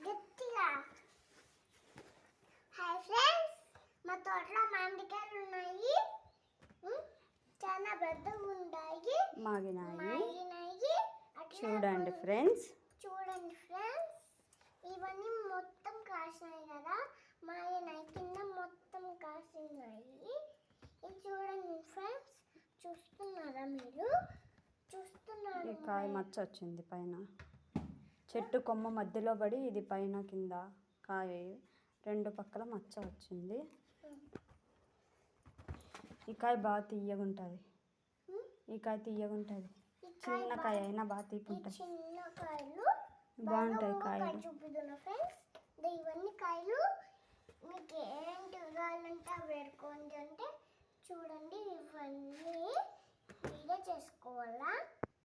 గట్టిగా. Hi friends, మా తోటలో మామిడికాయలు ఉన్నాయి. చాలా పెద్దగా ఉన్నాయి. మాగినాయి. చూడండి ఫ్రెండ్స్, ఇవన్నీ మొత్తం కాసినాయి కదా. మాగినాయి, కింద మొత్తం కాసినాయి. ఇది చూడండి ఫ్రెండ్స్, చూస్తున్నారా మీరు? చూస్తున్నారు. ఈ కాయ మచ్చ వచ్చింది పైన, చెట్టు కొమ్మ మధ్యలో పడి ఇది పైన కింద కాయ రెండు పక్కల మచ్చ వచ్చింది. ఈ కాయ బాగా తీయగుంటుంది. ఈ కాయ తీయగుంటుంది. చిన్న కాయ అయినా బాగా తీపుంటుంది. చిన్న కాయలు బాగుంటాయి కాయలు. చూపిస్తున్నా ఫ్రెండ్స్, ఇవన్నీ కాయలు మీకు ఏంటి కావాలంటే వేడుకోండి అంటే చూడండి. ఇవన్నీ